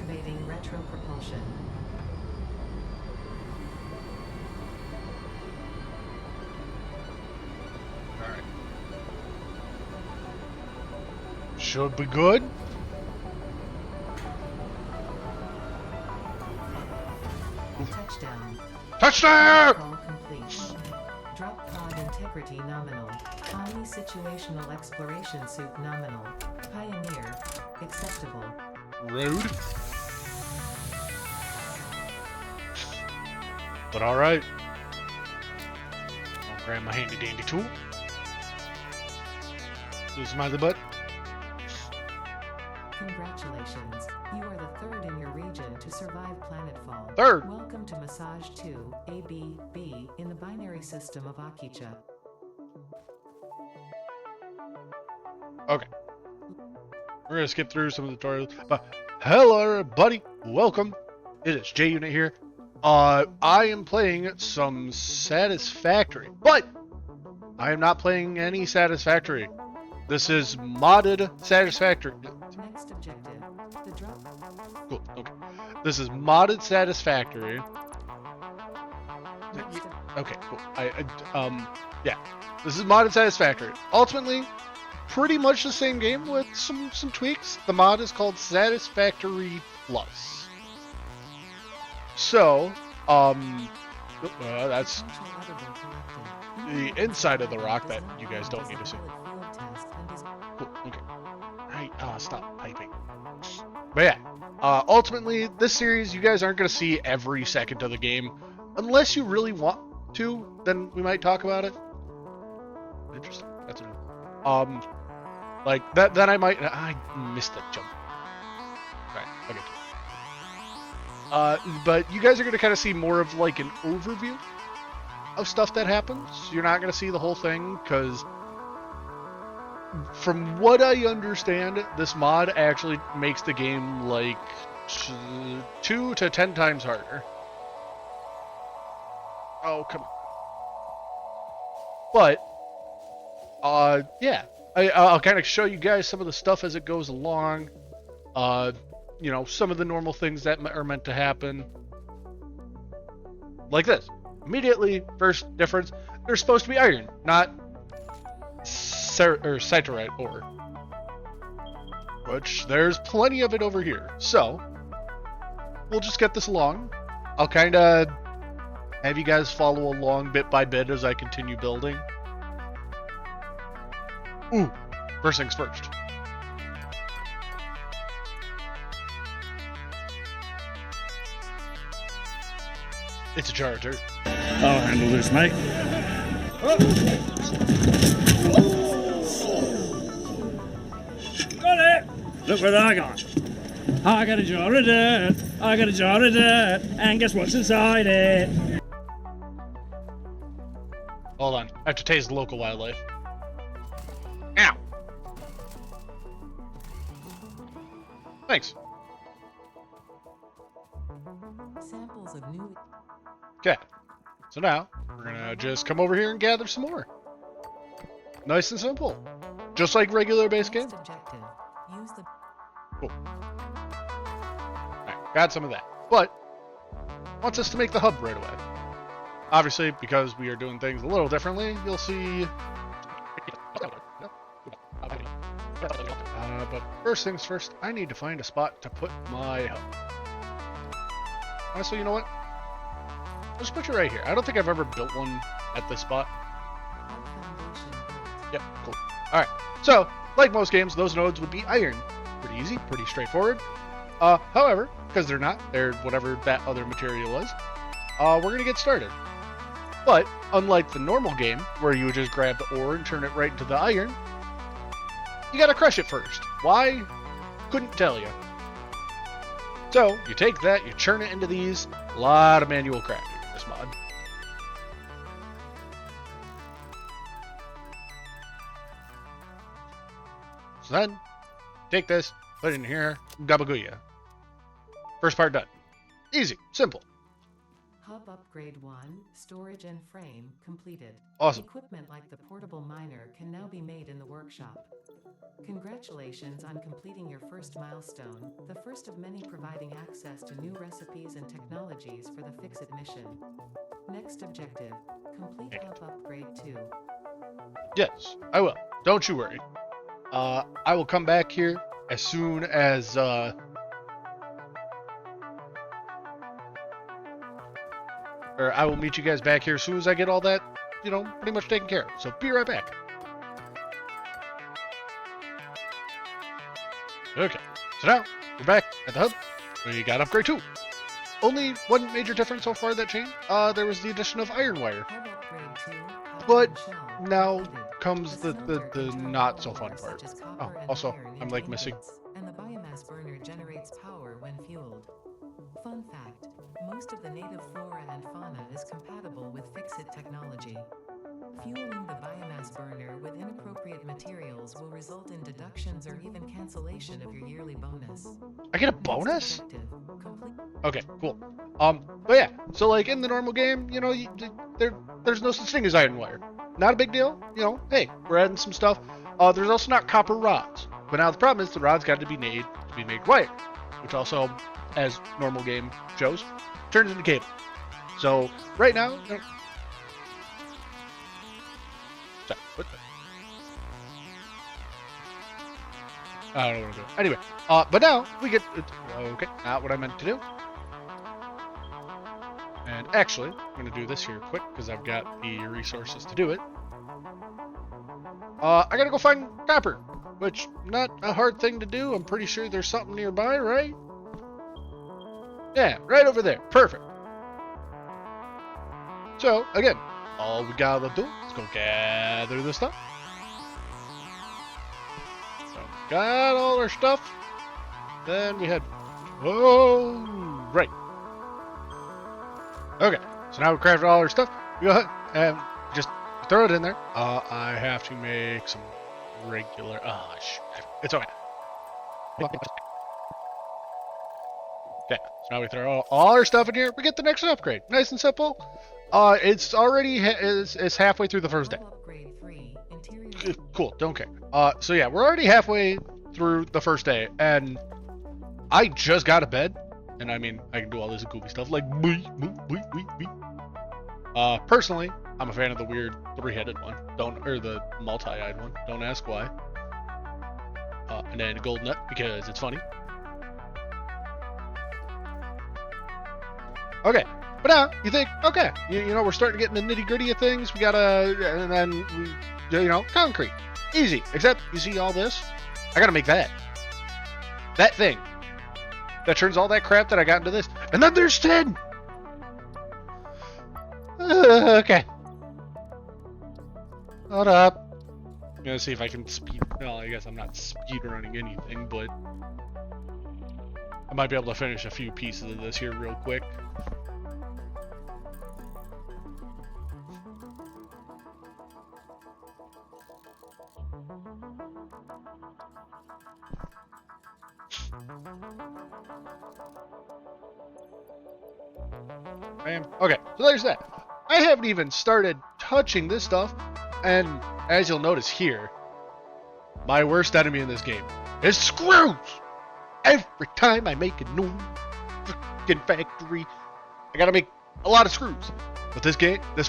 Activating retro propulsion. Alright. Should be good. Touchdown. Touchdown! Call complete. Drop pod integrity nominal. Omni situational exploration suit nominal. Pioneer. Acceptable. Rude. But alright. I'll grab my handy dandy tool. Lose my butt. Congratulations. You are the third in your region to survive planetfall. Third. Welcome to Massage 2, A-B-B, in the binary system of Akicha. Okay. We're going to skip through some of the tutorials. But hello, everybody. Welcome. It is Junit here. I am playing some Satisfactory, but I am not playing any Satisfactory. This is modded Satisfactory. Next objective, the drop. Cool. Okay. This is modded Satisfactory. Okay. Cool. Yeah. This is modded Satisfactory. Ultimately, pretty much the same game with some tweaks. The mod is called Satisfactory Plus. So, that's the inside of the rock that you guys don't need to see. Cool. Okay. Right. Stop piping. But yeah, ultimately, this series, you guys aren't going to see every second of the game. Unless you really want to, then we might talk about it. Interesting. That's new. Like, then I missed the jump. Right, I'll get to it. But you guys are going to kind of see more of, like, an overview of stuff that happens. You're not going to see the whole thing, because from what I understand, this mod actually makes the game like 2 to 10 times harder. Oh, come on. But, yeah. I'll kind of show you guys some of the stuff as it goes along. You know, some of the normal things that are meant to happen. Like this. Immediately, first difference, there's supposed to be iron, not Citrite ore, which there's plenty of it over here. So we'll just get this along. I'll kind of have you guys follow along bit by bit as I continue building. Ooh, first things first. It's a jar of dirt. I'll handle this, mate. Got it! Look what I got. I got a jar of dirt. I got a jar of dirt. And guess what's inside it? Hold on. I have to taste the local wildlife. Ow! Thanks. Samples of new. Okay. So now, we're gonna just come over here and gather some more. Nice and simple. Just like regular base game. Next objective, use the. Cool. Alright, got some of that. But, wants us to make the hub right away. Obviously, because we are doing things a little differently, you'll see. But first things first, I need to find a spot to put my hub. So you know what? Let's put you right here. I don't think I've ever built one at this spot. Yep, cool. Alright, so, like most games, those nodes would be iron. Pretty easy, pretty straightforward. However, because they're not, they're whatever that other material is, we're going to get started. But, unlike the normal game, where you would just grab the ore and turn it right into the iron, you gotta crush it first. Why? Couldn't tell you. So, you take that, you churn it into these. A lot of manual crafting in this mod. So then, take this, put it in here, gabaguya. First part done. Easy, simple. Hub Upgrade 1, Storage and Frame, completed. Awesome. Equipment like the portable miner can now be made in the workshop. Congratulations on completing your first milestone, the first of many providing access to new recipes and technologies for the Fix-It mission. Next objective, complete Hub Upgrade 2. Yes, I will. Don't you worry. I will come back here as soon as, or I will meet you guys back here as soon as I get all that, you know, pretty much taken care of. So be right back. Okay, so now we're back at the hub. We got upgrade 2. Only one major difference so far that changed. There was the addition of iron wire. Hub Upgrade 2, Power But and Shell, now completed. comes the smelter controls not so ore fun such part. as Oh, copper and also, iron I'm into like missing. ingots, and the biomass burner generates power when fueled. Fun fact, most of the native flora and fauna is compatible with Fix-It technology. Fueling the biomass burner with inappropriate materials will result in deductions or even cancellation of your yearly bonus. I get a Next bonus? objective, complete. Okay, cool. But yeah, so like in the normal game, you know, there's no such thing as iron wire. Not a big deal. You know, hey, we're adding some stuff. There's also not copper rods. But now the problem is the rods got to be made wire, which also, as normal game shows, turns into cable. So right now, you know, sorry, what the? I don't know what to do. Anyway, but now we get, okay, not what I meant to do. And actually, I'm going to do this here quick because I've got the resources to do it. I got to go find copper, which not a hard thing to do. I'm pretty sure there's something nearby, right? Yeah, right over there. Perfect. So, again, all we got to do is go gather this stuff. So, got all our stuff. Then we head, oh, right. Okay, so now we crafted all our stuff. We go ahead and just throw it in there. I have to make some regular. It's okay. Okay, so now we throw all our stuff in here. We get the next upgrade. Nice and simple. It's already it's halfway through the first day. Hub Upgrade 3, interior. Cool, don't care. So yeah, we're already halfway through the first day, and I just got to bed. And I mean, I can do all this goofy stuff like personally, I'm a fan of the weird three-headed one. Or the multi-eyed one. Don't ask why. And then gold nut because it's funny. Okay, but now you think, okay, you know, we're starting to get in the nitty-gritty of things. We gotta, and then we, you know, concrete, easy. Except you see all this, I gotta make that thing. That turns all that crap that I got into this. And then there's 10! Okay. Hold up. I'm gonna see if I can speed... Well, I guess I'm not speed running anything, but... I might be able to finish a few pieces of this here real quick. Okay, so there's that. I haven't even started touching this stuff, and as you'll notice here, my worst enemy in this game is screws! Every time I make a new freaking factory, I gotta make a lot of screws. But this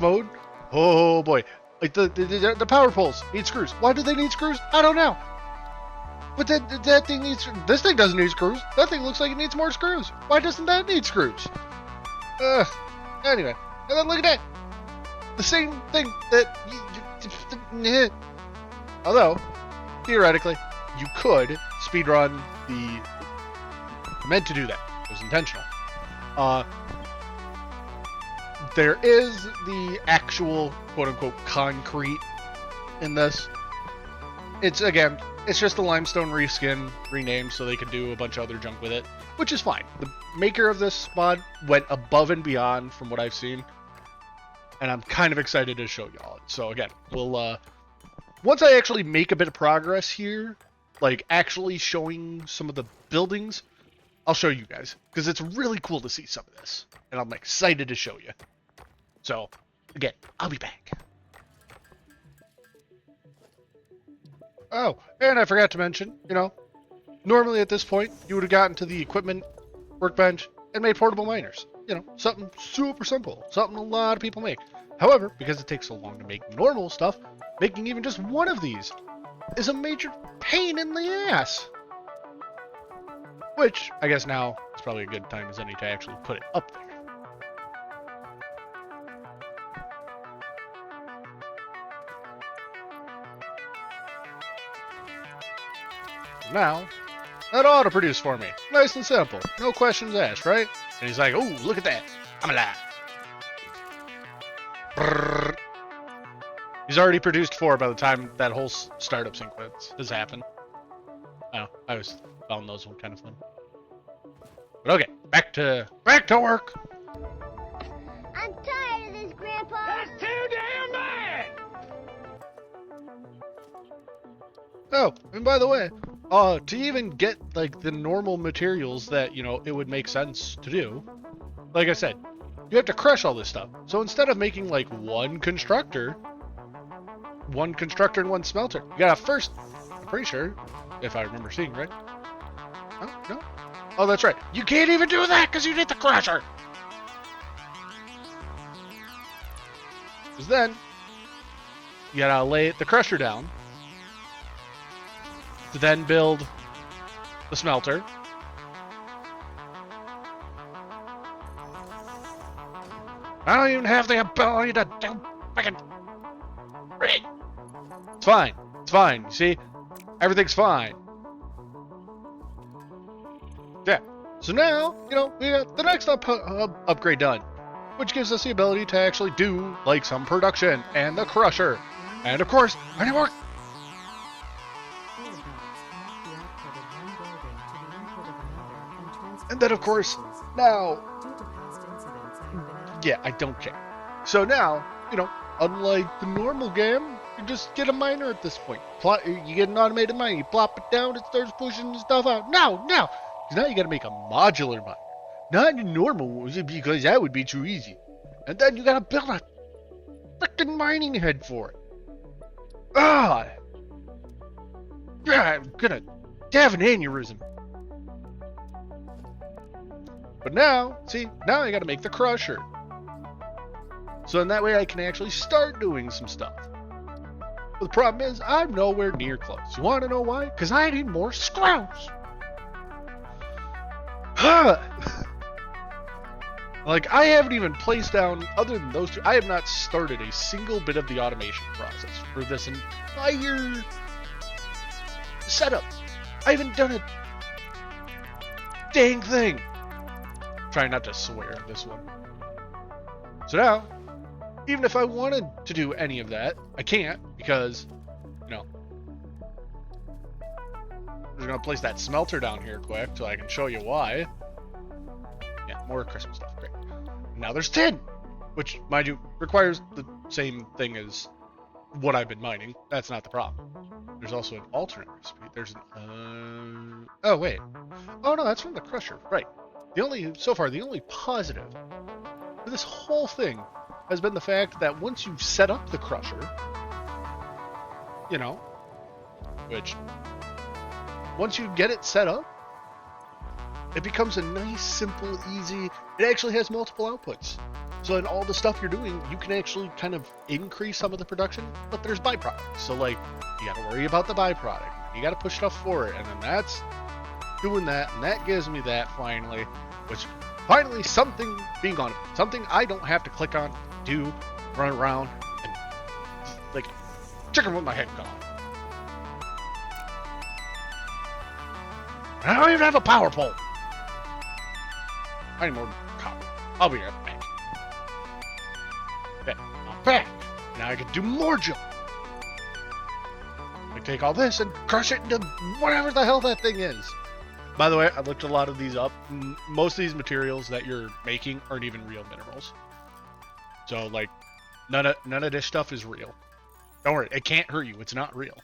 mode, oh boy. Like the power poles need screws. Why do they need screws? I don't know. But that thing needs, this thing doesn't need screws. That thing looks like it needs more screws. Why doesn't that need screws? Anyway, and then look at that. The same thing that, although, theoretically, you could speedrun the, I meant to do that. It was intentional. There is the actual quote-unquote concrete in this. It's, again, it's just a limestone reskin, renamed so they can do a bunch of other junk with it, which is fine. The maker of this mod went above and beyond from what I've seen, and I'm kind of excited to show y'all it. So again, we'll, once I actually make a bit of progress here, like actually showing some of the buildings, I'll show you guys, because it's really cool to see some of this, and I'm excited to show you. So, again, I'll be back. Oh, and I forgot to mention, normally at this point, you would have gotten to the equipment workbench and made portable miners. Something super simple, something a lot of people make. However, because it takes so long to make normal stuff, making even just one of these is a major pain in the ass. Which, I guess now, is probably a good time as any to actually put it up there. Now, that ought to produce for me. Nice and simple. No questions asked, right? And he's like, "Ooh, look at that. I'm alive." Brrr. He's already produced 4 by the time that whole startup sequence has happened. I always found those one kind of fun. But okay, back to work. I'm tired of this, Grandpa. That's too damn bad! Oh, and by the way, to even get like the normal materials that, it would make sense to do, like I said, you have to crush all this stuff. So instead of making like one constructor and one smelter, you gotta first, I'm pretty sure, if I remember seeing right. Oh, no. Oh, that's right. You can't even do that because you need the crusher. Because then, you gotta lay the crusher down to then build the smelter. I don't even have the ability to do fucking. It's fine. It's fine. You see? Everything's fine. Yeah. So now, we got the next upgrade done, which gives us the ability to actually do, like, some production, and the crusher. And, of course, any more. And then, of course, now. Yeah, I don't care. So now, unlike the normal game, you just get a miner at this point. You get an automated miner, you plop it down, it starts pushing stuff out. No! Because now you gotta make a modular miner. Not a normal one, because that would be too easy. And then you gotta build a frickin' mining head for it. Yeah, I'm gonna have an aneurysm. But now I gotta make the crusher. So in that way I can actually start doing some stuff. But the problem is, I'm nowhere near close. You wanna know why? Because I need more screws. Like, I haven't even placed down, other than those 2, I have not started a single bit of the automation process for this entire setup. I haven't done a dang thing. Trying not to swear in this one. So now, even if I wanted to do any of that, I can't, because, I'm just gonna place that smelter down here quick so I can show you why. Yeah, more Christmas stuff, great. Now there's tin, which, mind you, requires the same thing as what I've been mining. That's not the problem. There's also an alternate recipe. There's an, oh wait. Oh no, that's from the crusher, right. So far, the only positive for this whole thing has been the fact that once you set up the crusher, which, once you get it set up, it becomes a nice, simple, easy, it actually has multiple outputs. So in all the stuff you're doing, you can actually kind of increase some of the production, but there's byproducts. So like, you gotta worry about the byproduct. You gotta push stuff forward, and then that's doing that, and that gives me that finally, which finally something being on it. Something I don't have to click on, do, run around, and like chicken with my head gone. I don't even have a power pole. I need more copper. I'll be right back. Okay, I'm back. Now I can do more junk. I take all this and crush it into whatever the hell that thing is. By the way, I looked a lot of these up. Most of these materials that you're making aren't even real minerals. So, like, none of this stuff is real. Don't worry, it can't hurt you. It's not real.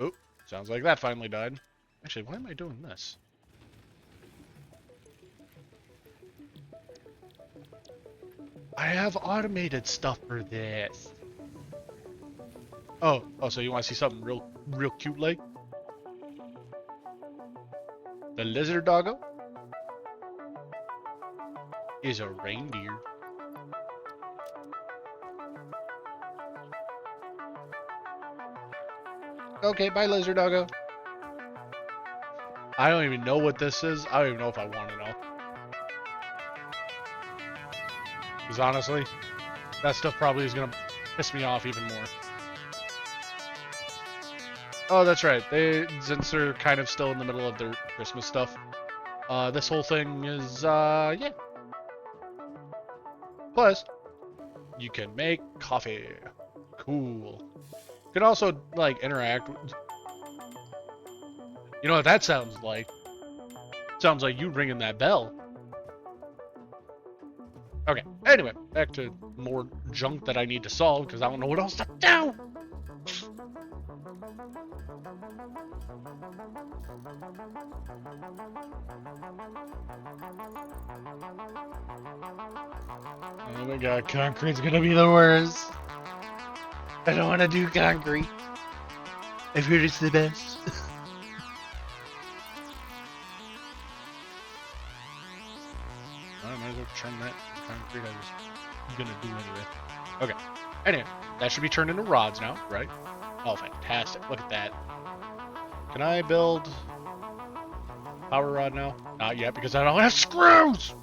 Oh, sounds like that finally died. Actually, why am I doing this? I have automated stuff for this. Oh, so you want to see something real cute like? The lizard doggo is a reindeer. Okay, bye lizard doggo. I don't even know what this is. I don't even know if I want to know. Because honestly, that stuff probably is going to piss me off even more. Oh, that's right. Since they're kind of still in the middle of their Christmas stuff, this whole thing is, yeah. Plus, you can make coffee. Cool. You can also, like, interact with... You know what that sounds like? Sounds like you ringing that bell. Okay, anyway, back to more junk that I need to solve, because I don't know what else to do! Oh my god, concrete's gonna be the worst. I don't want to do concrete. I've heard it's the best. I might as well turn that concrete I was gonna do anyway. Okay, anyway, that should be turned into rods now, right? Oh, fantastic, look at that. Can I build power rod now? Not yet, because I don't have screws!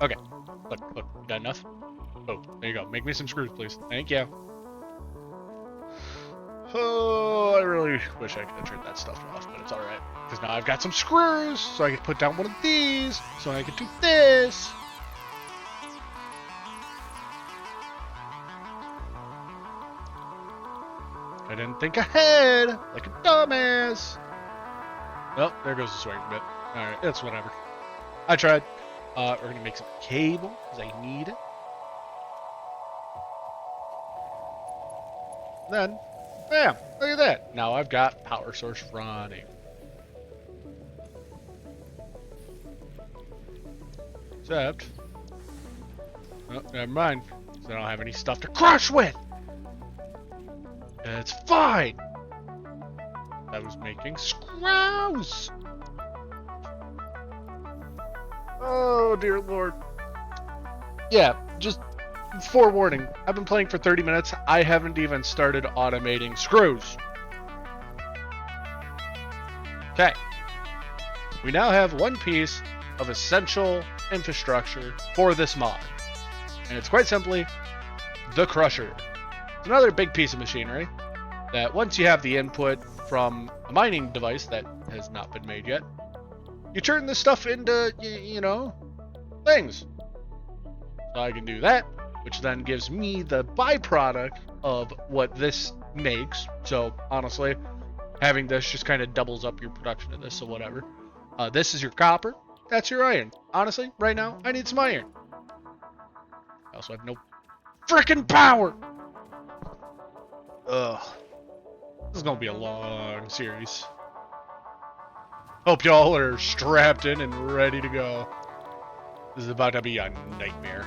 Okay, look, you got enough? Oh, there you go, make me some screws, please. Thank you. Oh, I really wish I could have turned that stuff off, but it's alright. Because now I've got some screws, so I can put down one of these, so I can do this. I didn't think ahead, like a dumbass. Well, there goes the swing bit. Alright, it's whatever. I tried. We're going to make some cable, because I need it. Then, bam, look at that. Now I've got power source running. Except, oh, never mind, because I don't have any stuff to crush with. It's fine. I was making screws. Oh dear lord. Yeah, just forewarning. I've been playing for 30 minutes. I haven't even started automating screws. Okay. We now have one piece of essential infrastructure for this mod. And it's quite simply the crusher. It's another big piece of machinery that once you have the input from a mining device that has not been made yet, you turn this stuff into, you know, things. So I can do that, which then gives me the byproduct of what this makes. So honestly, having this just kind of doubles up your production of this, so whatever. This is your copper. That's your iron. Honestly, right now, I need some iron. I also have no freaking power. Ugh. This is gonna be a long series. Hope y'all are strapped in and ready to go. This is about to be a nightmare.